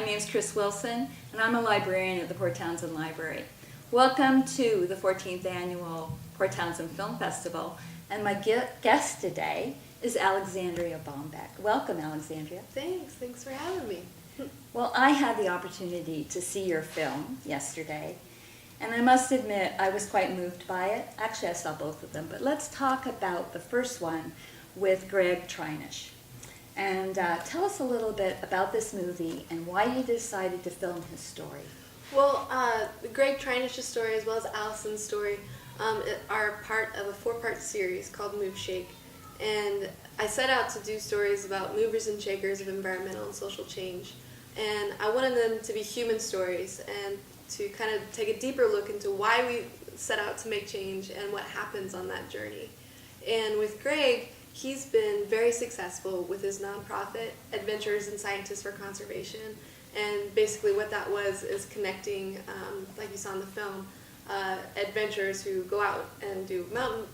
My name's Chris Wilson, and I'm a librarian at the Port Townsend Library. Welcome to the 14th Annual Port Townsend Film Festival, and my guest today is Alexandria Bombach. Welcome, Alexandria. Thanks for having me. Well, I had the opportunity to see your film yesterday, and I must admit I was quite moved by it. Actually, I saw both of them, but let's talk about the first one with Greg Trinish. And tell us a little bit about this movie and why you decided to film his story. Well, Greg Trinish's story as well as Allison's story are part of a 4-part series called Move Shake. And I set out to do stories about movers and shakers of environmental and social change. And I wanted them to be human stories and to kind of take a deeper look into why we set out to make change and what happens on that journey. And with Greg, he's been very successful with his nonprofit, Adventurers and Scientists for Conservation. And basically what that was is connecting, like you saw in the film, adventurers who go out and do mountain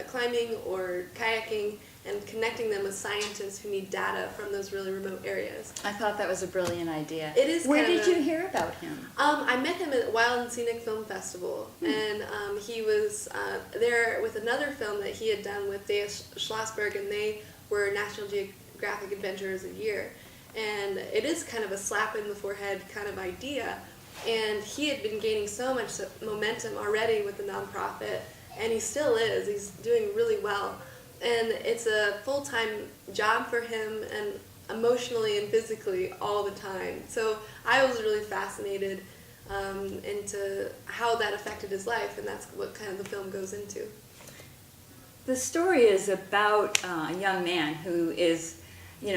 climbing or kayaking and connecting them with scientists who need data from those really remote areas. I thought that was a brilliant idea. It is. Where did you hear about him? I met him at Wild and Scenic Film Festival, and he was there with another film that he had done with Dave Schlossberg, and they were National Geographic Adventurers of the Year. And it is kind of a slap in the forehead kind of idea, and he had been gaining so much momentum already with the nonprofit, and he still is. He's doing really well. And it's a full-time job for him, and emotionally and physically all the time. So I was really fascinated into how that affected his life, and that's what kind of the film goes into. The story is about a young man who is,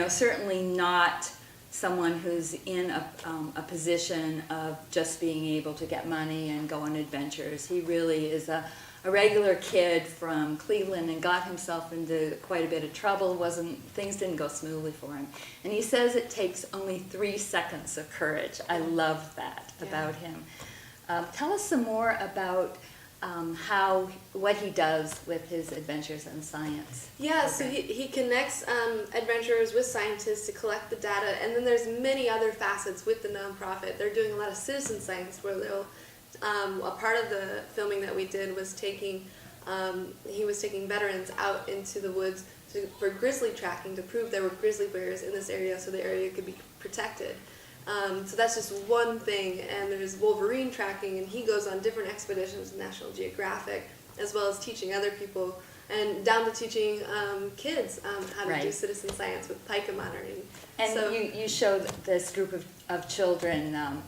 certainly not someone who's in a position of just being able to get money and go on adventures. He really is a regular kid from Cleveland and got himself into quite a bit of trouble. Things didn't go smoothly for him. And he says it takes only 3 seconds of courage. I love that about him. Tell us some more about what he does with his adventures in science. Yeah, so he connects adventurers with scientists to collect the data, and then there's many other facets with the nonprofit. They're doing a lot of citizen science where they'll a part of the filming that we did was he was taking veterans out into the woods for grizzly tracking to prove there were grizzly bears in this area so the area could be protected. So that's just one thing, and there's wolverine tracking, and he goes on different expeditions with National Geographic, as well as teaching other people, and down to teaching kids how to do citizen science with pica monitoring. And so, you showed this group of children,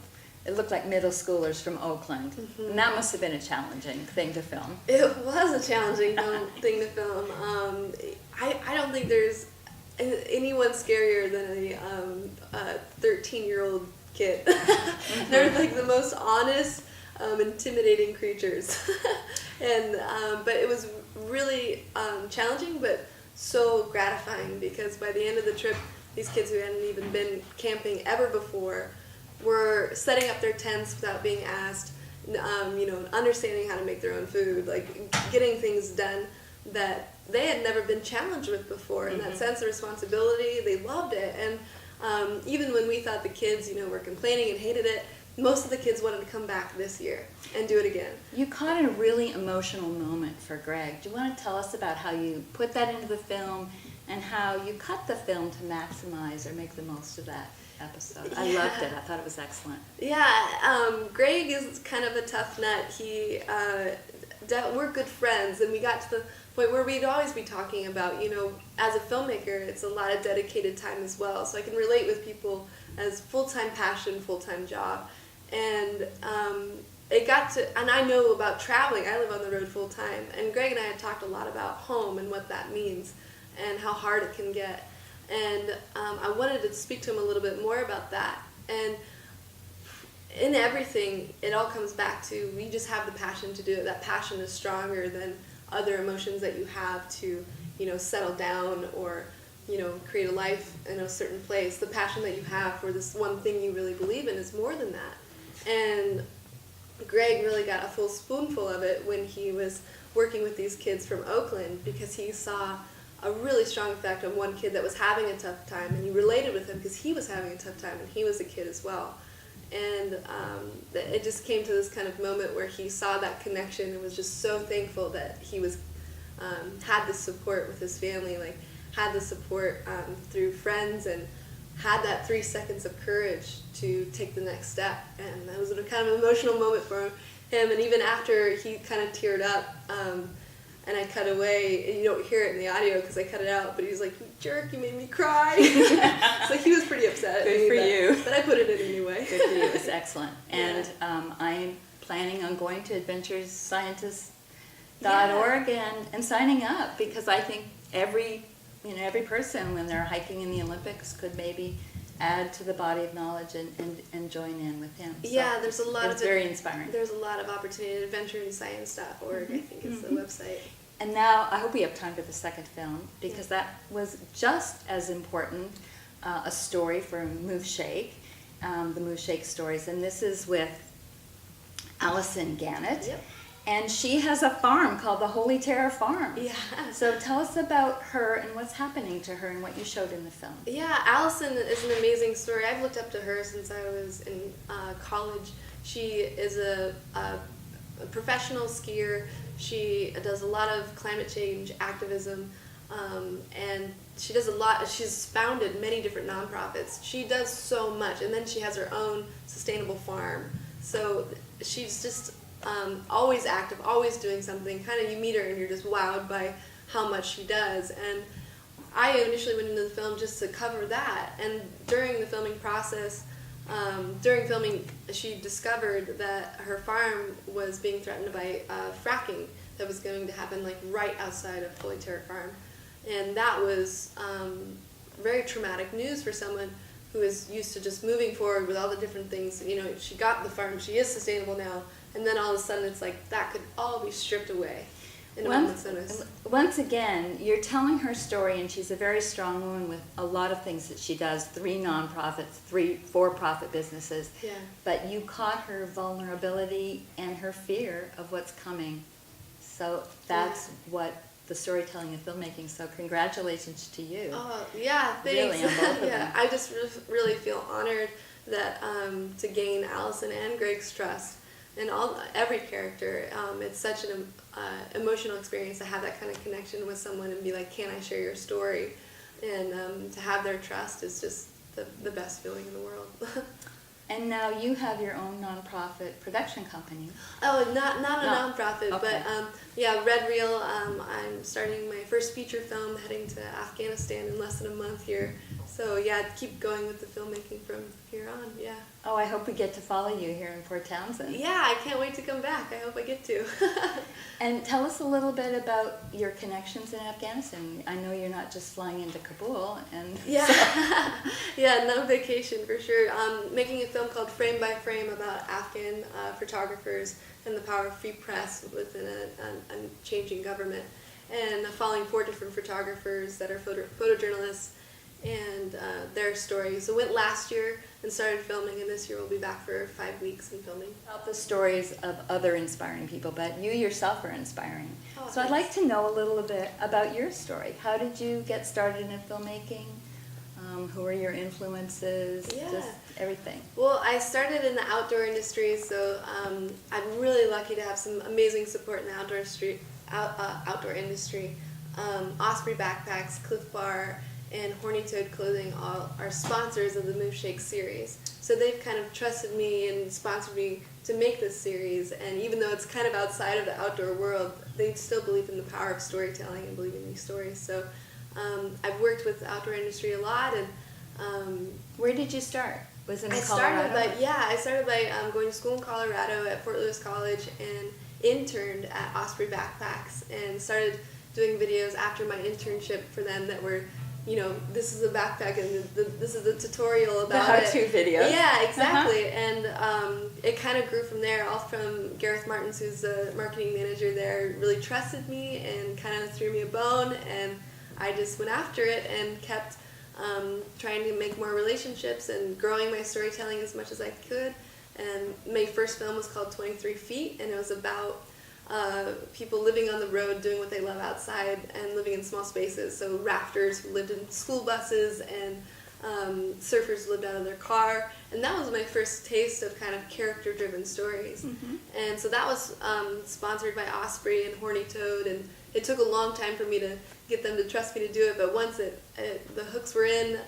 it looked like middle schoolers from Oakland, and that must have been a challenging thing to film. It was a challenging thing to film. I don't think there's anyone scarier than a 13-year-old kid. They're like the most honest, intimidating creatures. And but it was really challenging, but so gratifying, because by the end of the trip, these kids who hadn't even been camping ever before were setting up their tents without being asked, understanding how to make their own food, like getting things done that they had never been challenged with before, and that sense of responsibility, they loved it. And even when we thought the kids, were complaining and hated it, most of the kids wanted to come back this year and do it again. You caught a really emotional moment for Greg. Do you want to tell us about how you put that into the film and how you cut the film to maximize or make the most of that episode? I loved it. I thought it was excellent. Yeah, Greg is kind of a tough nut. We're good friends, and we got to the point where we'd always be talking about, as a filmmaker, it's a lot of dedicated time as well. So I can relate with people as full-time passion, full-time job. And it got to, and I know about traveling. I live on the road full-time. And Greg and I had talked a lot about home and what that means and how hard it can get. And I wanted to speak to him a little bit more about that. And in everything, it all comes back to, we just have the passion to do it. That passion is stronger than other emotions that you have to, settle down or, create a life in a certain place. The passion that you have for this one thing you really believe in is more than that. And Greg really got a full spoonful of it when he was working with these kids from Oakland, because he saw a really strong effect on one kid that was having a tough time, and you related with him because he was having a tough time and he was a kid as well. And it just came to this kind of moment where he saw that connection and was just so thankful that he was had the support with his family, like had the support through friends, and had that 3 seconds of courage to take the next step. And that was a kind of emotional moment for him. And even after he kind of teared up, and I cut away, and you don't hear it in the audio because I cut it out, but he's like, "You jerk, you made me cry." So he was pretty upset at me. Good for you. But I put it in anyway. Good for you. It's excellent. And I'm planning on going to adventurescientist.org and signing up, because I think every person, when they're hiking in the Olympics, could maybe add to the body of knowledge and join in with him. So yeah, there's a lot it's very inspiring. There's a lot of opportunity at adventureinscience.org, I think is the website. And now I hope we have time for the second film, because that was just as important, a story for Move Shake, the Move Shake stories. And this is with Allison Gannett. Yep. And she has a farm called the Holy Terror Farm. Yeah. So tell us about her and what's happening to her and what you showed in the film. Yeah, Allison is an amazing story. I've looked up to her since I was in college. She is a professional skier. She does a lot of climate change activism, and she does a lot. She's founded many different nonprofits. She does so much, and then she has her own sustainable farm. So she's just always active, always doing something. Kind of, you meet her and you're just wowed by how much she does. And I initially went into the film just to cover that. And during the filming process, during filming, she discovered that her farm was being threatened by fracking that was going to happen like right outside of Holy Terror Farm. And that was very traumatic news for someone who is used to just moving forward with all the different things. You know, she got the farm, she is sustainable now, and then all of a sudden it's like that could all be stripped away in a moment's notice. Once again, you're telling her story, and she's a very strong woman with a lot of things that she does, 3 nonprofits, 3 for-profit businesses. Yeah. But you caught her vulnerability and her fear of what's coming. So that's what the storytelling and filmmaking, so congratulations to you. Oh, yeah, thanks. Really, on both of them. I just really feel honored that to gain Allison and Greg's trust, and every character. It's such an emotional experience to have that kind of connection with someone and be like, can I share your story? And to have their trust is just the best feeling in the world. And now you have your own nonprofit production company. Oh, not a nonprofit, Okay. but yeah, Red Reel. I'm starting my first feature film, heading to Afghanistan in less than a month here. So yeah, keep going with the filmmaking from here on. Yeah. Oh, I hope we get to follow you here in Port Townsend. Yeah, I can't wait to come back. I hope I get to. And tell us a little bit about your connections in Afghanistan. I know you're not just flying into Kabul and Yeah, yeah, no vacation for sure. Making a film called Frame by Frame about Afghan photographers and the power of free press within a changing government, and following 4 different photographers that are photojournalists and their stories. So went last year and started filming, and this year we'll be back for 5 weeks in filming. about the stories of other inspiring people, but you yourself are inspiring. Oh, So I'd like to know a little bit about your story. How did you get started in filmmaking? Who are your influences? Yeah. Just everything. Well, I started in the outdoor industry, so I'm really lucky to have some amazing support in the outdoor industry. Osprey Backpacks, Cliff Bar, and Horny Toad Clothing all are sponsors of the Move Shake series. So they've kind of trusted me and sponsored me to make this series, and even though it's kind of outside of the outdoor world, they still believe in the power of storytelling and believe in these stories. So I've worked with the outdoor industry a lot, and Where did you start? Was it in I Colorado? started by going to school in Colorado at Fort Lewis College, and interned at Osprey Backpacks, and started doing videos after my internship for them that were, you know, this is a backpack and this is a tutorial about the how-to videos. Yeah, exactly. And it kind of grew from there. All from Gareth Martins, who's the marketing manager there, really trusted me and kind of threw me a bone, and I just went after it and kept trying to make more relationships and growing my storytelling as much as I could. And my first film was called 23 Feet, and it was about people living on the road doing what they love outside and living in small spaces. So rafters who lived in school buses and surfers who lived out of their car. And that was my first taste of kind of character-driven stories. Mm-hmm. And so that was sponsored by Osprey and Horny Toad, and it took a long time for me to get them to trust me to do it, but once the hooks were in,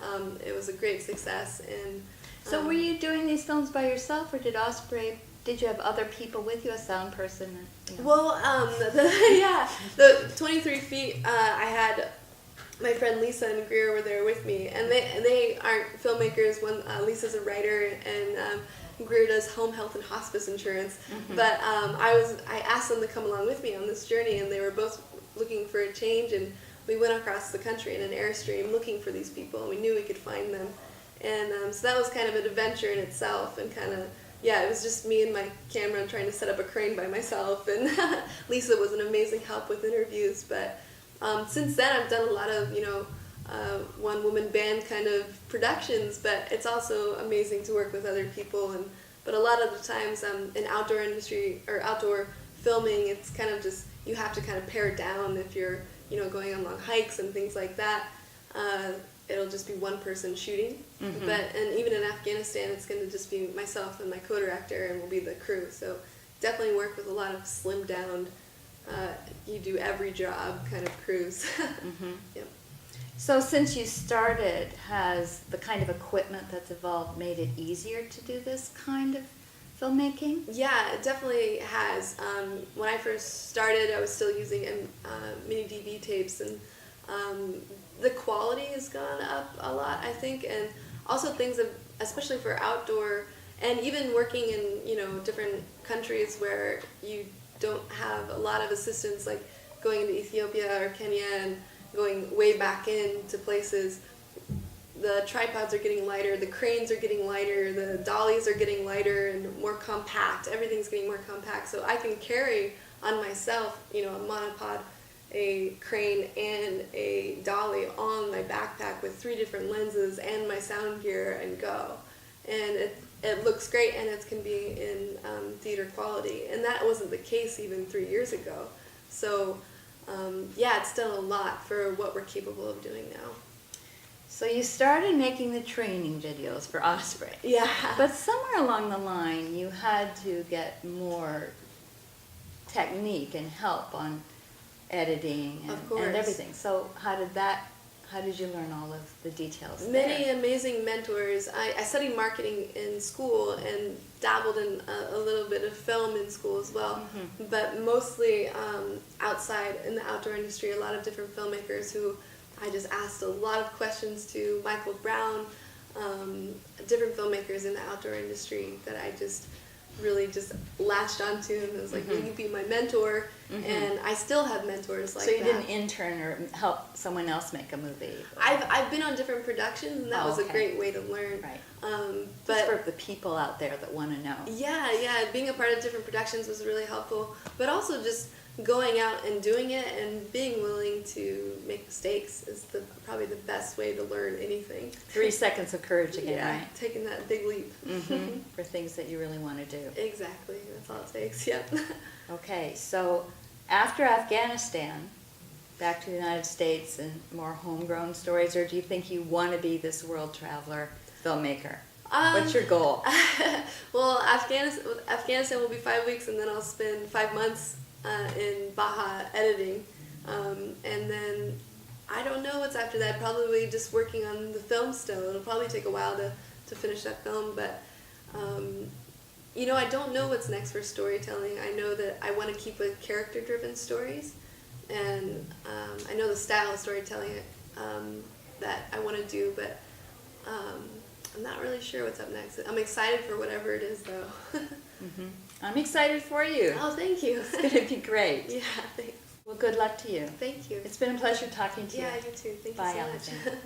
it was a great success. And So were you doing these films by yourself, or did you have other people with you, a sound person? You know? Well, the 23 Feet, I had my friend Lisa and Greer were there with me, and they aren't filmmakers. Lisa's a writer, and Greer does home health and hospice insurance. Mm-hmm. But I asked them to come along with me on this journey, and they were both looking for a change, and we went across the country in an Airstream looking for these people, and we knew we could find them. And so that was kind of an adventure in itself, and kind of, it was just me and my camera trying to set up a crane by myself, and Lisa was an amazing help with interviews. But since then I've done a lot of, one-woman band kind of productions, but it's also amazing to work with other people. But a lot of the times in outdoor industry or outdoor filming, it's kind of just, you have to kind of pare down if you're, going on long hikes and things like that. It'll just be one person shooting. Mm-hmm. And even in Afghanistan, it's going to just be myself and my co-director, and we'll be the crew. So definitely work with a lot of slimmed down, you do every job kind of crews. Mm-hmm. Yep. So since you started, has the kind of equipment that's evolved made it easier to do this kind of filmmaking? Yeah, it definitely has. When I first started, I was still using mini DV tapes, and the quality has gone up a lot, I think, and also things have, especially for outdoor, and even working in different countries where you don't have a lot of assistance, like going into Ethiopia or Kenya and going way back into places. The tripods are getting lighter, the cranes are getting lighter, the dollies are getting lighter and more compact. Everything's getting more compact, so I can carry on myself, a monopod, a crane, and a dolly on my backpack with 3 different lenses and my sound gear and go. And it looks great, and it can be in theater quality. And that wasn't the case even 3 years ago. So it's done a lot for what we're capable of doing now. So you started making the training videos for Osprey. Yeah. But somewhere along the line, you had to get more technique and help on editing and everything. So how did you learn all of the details Many there? amazing mentors. I studied marketing in school and dabbled in a little bit of film in school as well, Mm-hmm. but mostly outside in the outdoor industry, a lot of different filmmakers who I just asked a lot of questions to, Michael Brown, different filmmakers in the outdoor industry that I just really just latched onto, and was like, Mm-hmm. will you be my mentor? Mm-hmm. And I still have mentors like that. So you didn't intern or help someone else make a movie? I've been on different productions, and that was a okay. great way to learn. Right. But Just for the people out there that want to know. yeah, being a part of different productions was really helpful, but also just going out and doing it and being willing to make mistakes is probably the best way to learn anything. 3 seconds of courage again, right? Taking that big leap. Mm-hmm. For things that you really want to do. Exactly, that's all it takes. Yep. Okay, so after Afghanistan, back to the United States and more homegrown stories, or do you think you want to be this world traveler filmmaker? What's your goal? Well, Afghanistan will be 5 weeks, and then I'll spend 5 months in Baja editing, and then I don't know what's after that. Probably just working on the film still. It'll probably take a while to finish that film, but I don't know what's next for storytelling. I know that I want to keep with character-driven stories, and I know the style of storytelling that I want to do, but I'm not really sure what's up next. I'm excited for whatever it is, though. Mm-hmm. I'm excited for you. Oh, thank you. It's going to be great. Yeah, thanks. Well, good luck to you. Thank you. It's been a pleasure talking to you. Yeah, you too. Thank Bye, you so Alexandria. much.